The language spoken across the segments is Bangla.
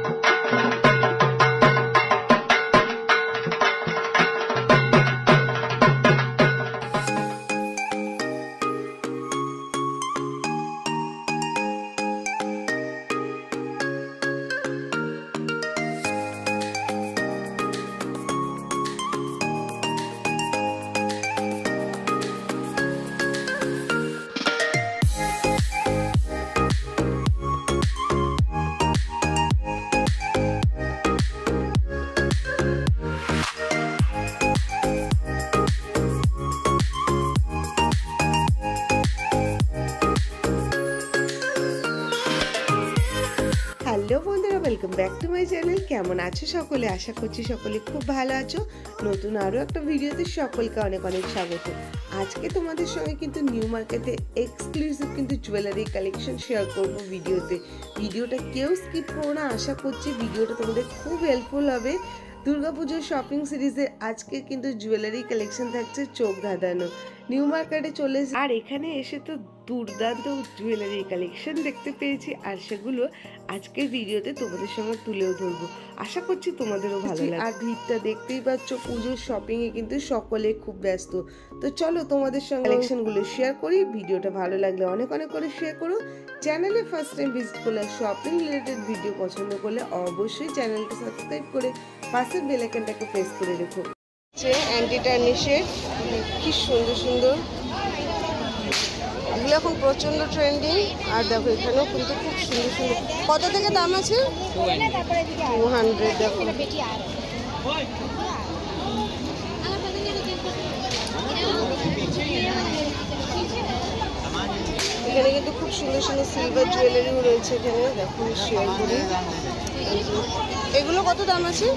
হ্যালো বন্ধুরা, welcome back to my channel. কেমন আছো সকলে? আশা করছি সকলে খুব ভালো আছো। নতুন আরও একটা ভিডিওতে সকলকে অনেক অনেক স্বাগত। আজকে তোমাদের সঙ্গে কিন্তু নিউ মার্কেটে এক্সক্লুসিভ কিন্তু জুয়েলারি কালেকশন শেয়ার করব ভিডিওতে। ভিডিওটা কেউ স্কিপ করো না, আশা করছি ভিডিওটা তোমাদের খুব হেল্পফুল হবে। দুর্গাপুজোর শপিং সিরিজে আজকে কিন্তু জুয়েলারি কালেকশন থাকছে চোখ ধাঁধানো। নিউ মার্কেটে চলে এসে আর এখানে এসে তো দুর্দান্ত জুয়েলারি কালেকশন দেখতে পেয়েছি, আর সেগুলো আজকের ভিডিওতে তোমাদের সঙ্গে তুলেও ধরবো। আশা করছি তোমাদেরও ভালো লাগবে। আর ভিড়টা দেখতেই পাচ্ছ, পুজোর শপিং এ কিন্তু সকলে খুব ব্যস্ত। তো চলো তোমাদের সঙ্গে কালেকশনগুলো শেয়ার করি। ভিডিওটা ভালো লাগলে অনেক অনেক করে শেয়ার করো। চ্যানেলে ফার্স্ট টাইম ভিজিট করলে, শপিং রিলেটেড ভিডিও পছন্দ করলে অবশ্যই চ্যানেলটা সাবস্ক্রাইব করে পাশের বেল আইকনটাকে প্রেস করে রেখো। অ্যান্টি টার্নিশের কি সুন্দর সুন্দর, এগুলো এখন প্রচন্ড ট্রেন্ডিং। আর দেখো এখানেও কিন্তু খুব সুন্দর সুন্দর। কত থেকে দাম আছে? 200। দেখো এখানে কিন্তু খুব সুন্দর সুন্দর সিলভার জুয়েলারিও রয়েছে। এখানে দেখো শেয়ার করি। এগুলো কত দাম আছে?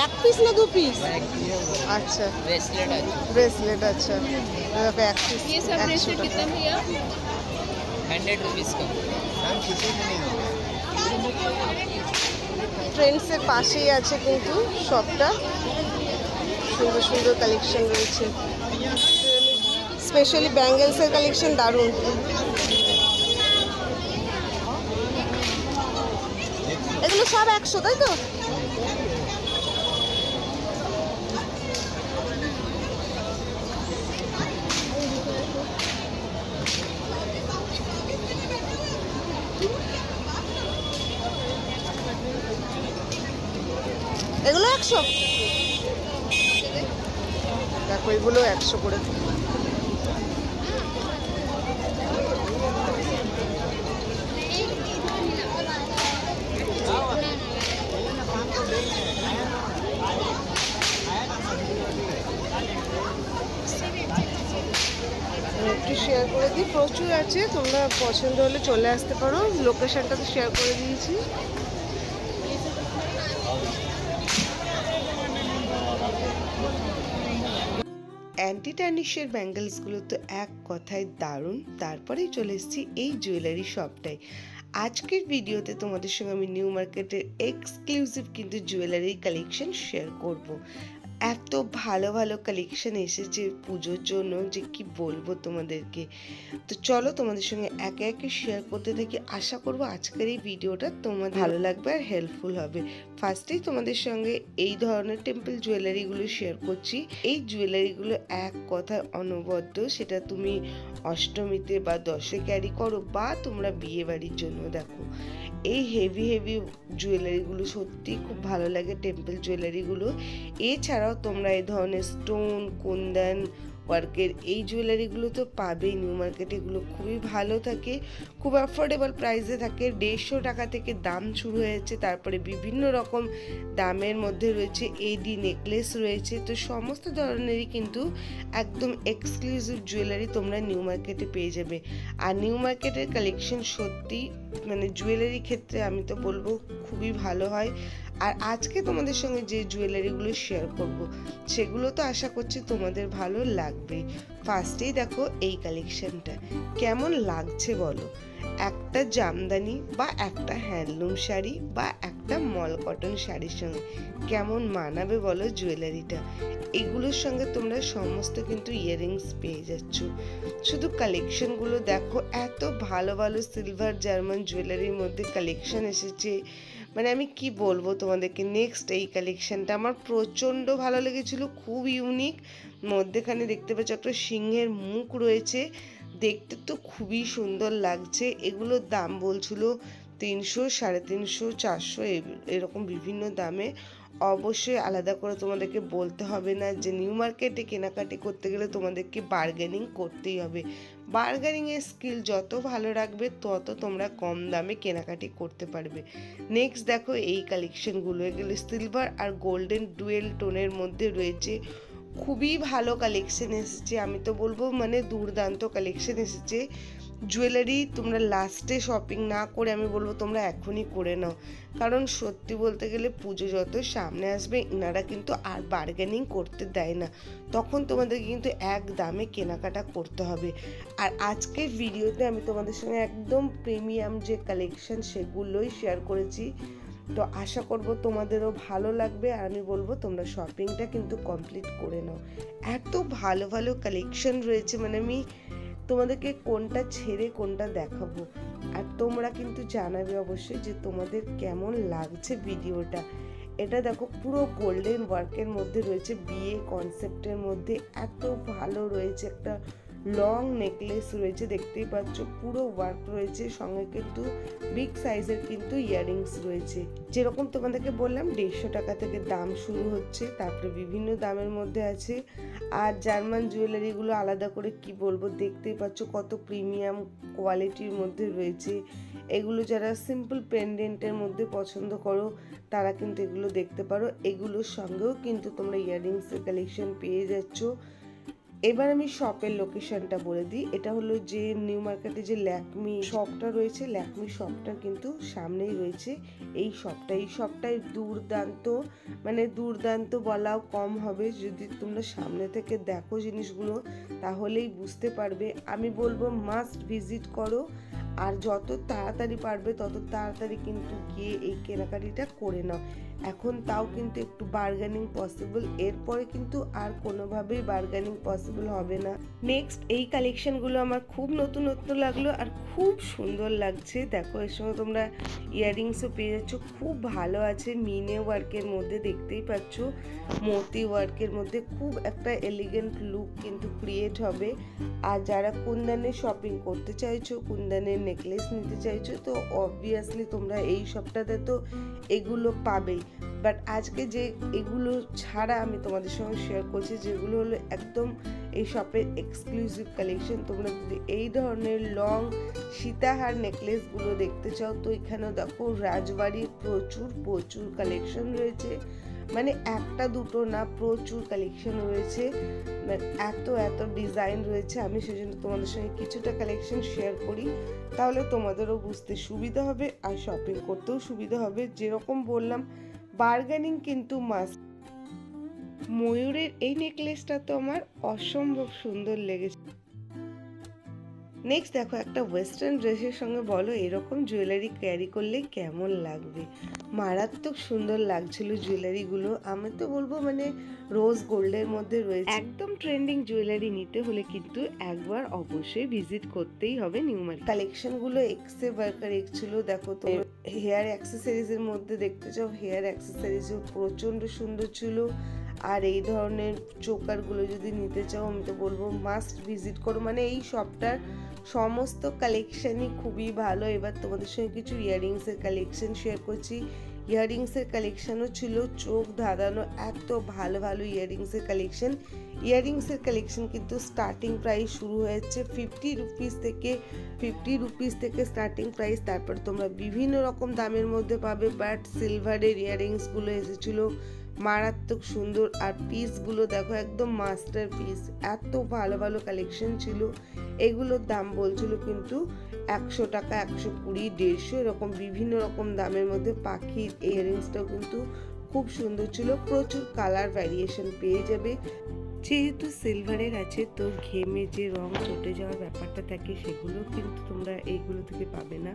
এক পিস না দু পিস? আচ্ছা, ब्रेसलेट। अच्छा, एक पीस 100 টাকা। ট্রেন্ডসের পাশেই আছে কিন্তু শপটা। সুন্দর সুন্দর কালেকশন রয়েছে, স্পেশালি ব্যাঙ্গেলসের কালেকশন দারুণ। এগুলো সব 100, তাই তো? এগুলো 100। দেখো এগুলো 100 করে। একটু শেয়ার করে দিই, প্রচুর আছে, তোমরা পছন্দ হলে চলে আসতে পারো। লোকেশনটা তো শেয়ার করে দিয়েছি। অ্যান্টি টার্নিশের ব্যাঙ্গেলসগুলো তো এক কথায় দারুণ। তারপরেই চলে এসেছি এই জুয়েলারি শপটায়। আজকের ভিডিওতে তোমাদের সঙ্গে আমি নিউ মার্কেটের এক্সক্লুসিভ কিন্তু জুয়েলারি কালেকশন শেয়ার করব। এত ভালো ভালো কালেকশন এসেছে পুজোর জন্য যে কি বলবো তোমাদেরকে। তো চলো তোমাদের সঙ্গে একে একে শেয়ার করতে থাকি। আশা করবো আজকের এই ভিডিওটা তোমাদের ভালো লাগবে আর হেল্পফুল হবে। ফার্স্টেই তোমাদের সঙ্গে এই ধরনের টেম্পল জুয়েলারিগুলো শেয়ার করছি। এই জুয়েলারিগুলো এক কথায় অনবদ্য, সেটা তুমি অষ্টমীতে বা 10-এ ক্যারি করো বা তোমরা বিয়ে বাড়ির জন্য। দেখো এই হেভি হেভি জুয়েলারিগুলো সত্যি খুব ভালো লাগে, টেম্পল জুয়েলারিগুলো। এছাড়াও তোমরা এই ধরনের স্টোন, কুন্দন ওয়ার্কের এই জুয়েলারিগুলো তো পাবেই নিউ মার্কেটে। এগুলো খুবই ভালো থাকে, খুব অ্যাফোর্ডেবল প্রাইসে থাকে। 150 টাকা থেকে দাম শুরু হয়েছে, তারপরে বিভিন্ন রকম দামের মধ্যে রয়েছে। এডি নেকলেস রয়েছে। তো সমস্ত ধরনেরই কিন্তু একদম এক্সক্লুসিভ জুয়েলারি তোমরা নিউ মার্কেটে পেয়ে যাবে। আর নিউ মার্কেটের কালেকশন সত্যি মানে জুয়েলারি ক্ষেত্রে আমি তো বলবো খুবই ভালো হয়। আর আজকে তোমাদের সঙ্গে যে জুয়েলারিগুলো শেয়ার করব সেগুলো তো আশা করছি তোমাদের ভালো লাগবে। ফার্স্টেই দেখো এই কালেকশনটা কেমন লাগছে বলো। একটা জামদানি বা একটা হ্যান্ডলুম শাড়ি বা একটা মল কটন শাড়ির সঙ্গে কেমন মানাবে বলো জুয়েলারিটা। এগুলোর সঙ্গে তোমরা সমস্ত কিন্তু ইয়াররিংস পেয়ে যাচ্ছ। শুধু কালেকশনগুলো দেখো, এত ভালো ভালো সিলভার জার্মান জুয়েলারির মধ্যে কালেকশন এসেছে, মানে আমি কি বলবো তোমাদেরকে। নেক্সট এই কালেকশনটা আমার প্রচণ্ড ভালো লেগেছিল, খুব ইউনিক। মধ্যেখানে দেখতে পাচ্ছ একটা সিংহের মুখ রয়েছে, দেখতে তো খুবই সুন্দর লাগছে। এগুলোর দাম বলছিল 300, 350, 400 এরকম বিভিন্ন দামে। অবশ্যই আলাদা করে তোমাদেরকে বলতে হবে না যে নিউ মার্কেটে কেনাকাটি করতে গেলে তোমাদেরকে বার্গেনিং করতেই হবে। বার্গেনিংয়ের স্কিল যত ভালো রাখবে তত তোমরা কম দামে কেনাকাটি করতে পারবে। নেক্সট দেখো এই কালেকশনগুলো, এগুলো সিলভার আর গোল্ডেন ডুয়েল টোনের মধ্যে রয়েছে। খুবই ভালো কালেকশন এসেছে, আমি তো বলবো মানে দুর্দান্ত কালেকশন এসেছে। জুয়েলারি তোমরা লাস্টে শপিং না করে আমি বলবো তোমরা এখনই করে নাও, কারণ সত্যি বলতে গেলে পুজো যত সামনে আসবে এনারা কিন্তু আর বার্গেনিং করতে দেয় না, তখন তোমাদেরকে কিন্তু এক দামে কেনাকাটা করতে হবে। আর আজকের ভিডিওতে আমি তোমাদের সঙ্গে একদম প্রিমিয়াম যে কালেকশন সেগুলোই শেয়ার করেছি। তো আশা করব তোমাদেরও ভালো লাগবে, আর আমি বলবো তোমরা শপিংটা কিন্তু কমপ্লিট করে নাও। এত ভালো ভালো কালেকশন রয়েছে, মানে আমি তোমাদেরকে কোনটা ছেড়ে কোনটা দেখাবো। আর তোমরা কিন্তু জানাবে অবশ্যই যে তোমাদের কেমন লাগছে ভিডিওটা। এটা দেখো পুরো গোল্ডেন ওয়ার্কের মধ্যে রয়েছে, বিয়ে কনসেপ্টের মধ্যে এত ভালো রয়েছে। একটা লং নেকলেস রয়েছে, দেখতেই পাচ্ছ পুরো ওয়ার্ক রয়েছে, সঙ্গে কিন্তু বিগ সাইজের কিন্তু ইয়াররিংস রয়েছে। যেরকম তোমাদেরকে বললাম 150 টাকা থেকে দাম শুরু হচ্ছে, তারপরে বিভিন্ন দামের মধ্যে আছে। আর জার্মান জুয়েলারিগুলো আলাদা করে কি বলবো, দেখতেই পাচ্ছ কত প্রিমিয়াম কোয়ালিটির মধ্যে রয়েছে। এগুলো যারা সিম্পল পেন্ডেন্টের মধ্যে পছন্দ করো তারা কিন্তু এগুলো দেখতে পারো। এগুলোর সঙ্গেও কিন্তু তোমরা ইয়াররিংসের কালেকশন পেয়ে যাচ্ছ। এবার আমি শপের লোকেশনটা বলে দিই। এটা হলো যে নিউ মার্কেটে যে ল্যাকমি শপটা রয়েছে, ল্যাকমি শপটার কিন্তু সামনেই রয়েছে এই শপটা। এই শপটায় দুর্দান্ত, মানে দুর্দান্ত বলাও কম হবে। যদি তোমরা সামনে থেকে দেখো জিনিসগুলো তাহলেই বুঝতে পারবে। আমি বলবো মাস্ট ভিজিট করো, আর যত তাড়াতাড়ি পারবে তত তাড়াতাড়ি কিন্তু গিয়ে এই কেনাকাটিটা করে নাও। এখন তাও কিন্তু একটু বার্গেনিং পসিবল, এরপরে কিন্তু আর কোনোভাবেই বার্গেনিং পসিবল হবে না। নেক্সট এই কালেকশনগুলো আমার খুব নতুন নতুন লাগলো আর খুব সুন্দর লাগছে। দেখো এর সঙ্গে তোমরা ইয়াররিংসও পেয়ে যাচ্ছ, খুব ভালো আছে। মিনে ওয়ার্কের মধ্যে দেখতেই পাচ্ছ, মতি ওয়ার্কের মধ্যে খুব একটা এলিগেন্ট লুক কিন্তু ক্রিয়েট হবে। আর যারা কুন্দনের শপিং করতে চাইছো, কুন্দনের নেকলেস নিতে চাইছো, তো অবভিয়াসলি তোমরা এই সপ্তাহতে তো এগুলো পাবেই। বাট আজকে যে এগুলো ছাড়া আমি তোমাদের সঙ্গে শেয়ার করছি, যেগুলো হলো একদম এই শপের এক্সক্লুসিভ কালেকশন। তোমরা যদি এই ধরনের লং সীতাহার নেকলেসগুলো দেখতে চাও তো এখানেও দেখো রাজবাড়ির প্রচুর প্রচুর কালেকশন রয়েছে, মানে একটা দুটো না, প্রচুর কালেকশন রয়েছে। এত এত ডিজাইন রয়েছে, আমি সেজন্য তোমাদের সঙ্গে কিছুটা কালেকশন শেয়ার করি, তাহলে তোমাদেরও বুঝতে সুবিধা হবে আর শপিং করতেও সুবিধা হবে। যেরকম বললাম বার্গেনিং কিন্তু মাস্ট। ময়ূরের এই নেকলেসটা তো আমার অসম্ভব সুন্দর লেগেছে। নেক্সট দেখো একটা ওয়েস্টার্ন ড্রেসের সঙ্গে বলো এরকম জুয়েলারি ক্যারি করলে কেমন লাগবে। মারাত্মক সুন্দর লাগছিল জুয়েলারিগুলো। আমি তো বলবো মানে রোজ গোল্ডের মধ্যে রয়েছে। একদম ট্রেন্ডিং জুয়েলারি নিতে হলে কিন্তু একবার অবশ্যই ভিজিট করতেই হবে নিউ মার্কেট। কালেকশনগুলো এক্সে বার্কার এক ছিল। দেখো তো হেয়ার অ্যাক্সেসরিজের মধ্যে দেখতে চাও, হেয়ার অ্যাক্সেসরিজও প্রচণ্ড সুন্দর ছিল। আর এই ধরনের চোকারগুলো যদি নিতে চাও আমি তো বলবো মাস্ট ভিজিট করো, মানে এই শপটার সমস্ত কালেকশনই খুবই ভালো। এবার তোমাদের সঙ্গে কিছু ইয়াররিংসের কালেকশন শেয়ার করছি। ইয়াররিংসের কালেকশনও ছিল চোখ ধাঁধানো, এত ভালো ভালো ইয়াররিংসের কালেকশন। ইয়াররিংসের কালেকশন কিন্তু স্টার্টিং প্রাইস শুরু হয়েছে 50 রুপিস থেকে স্টার্টিং প্রাইস। তারপর তোমরা বিভিন্ন রকম দামের মধ্যে পাবে। বাট সিলভারের ইয়াররিংসগুলো এসেছিলো মারাত্মক সুন্দর, আর পিসগুলো দেখো একদম মাস্টার পিস, এত ভালো ভালো কালেকশন ছিল। এগুলোর দাম বলছিল কিন্তু 100 টাকা, 120, 150 এরকম বিভিন্ন রকম দামের মধ্যে। পাখির ইয়াররিংসটাও কিন্তু খুব সুন্দর ছিল, প্রচুর কালার ভ্যারিয়েশন পেয়ে যাবে। যেহেতু সিলভারের আছে তো ঘেমে যে রং চটে যাওয়ার ব্যাপারটা থাকে সেগুলো কিন্তু তোমরা এইগুলো থেকে পাবে না।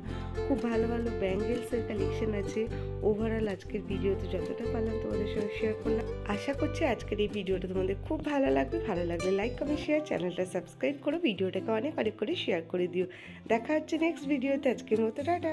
খুব ভালো ভালো ব্যাঙ্গেলসের কালেকশন আছে। ওভারঅল আজকের ভিডিওতে যতটা পারলাম তোমাদের সঙ্গে শেয়ার করলাম। আশা করছি আজকের এই ভিডিওটা তোমাদের খুব ভালো লাগবে। ভালো লাগলে লাইক কমেন্ট শেয়ার, চ্যানেলটা সাবস্ক্রাইব করো, ভিডিওটাকে অনেক অনেক করে শেয়ার করে দিও। দেখা হচ্ছে নেক্সট ভিডিওতে। আজকের মতো টাটা।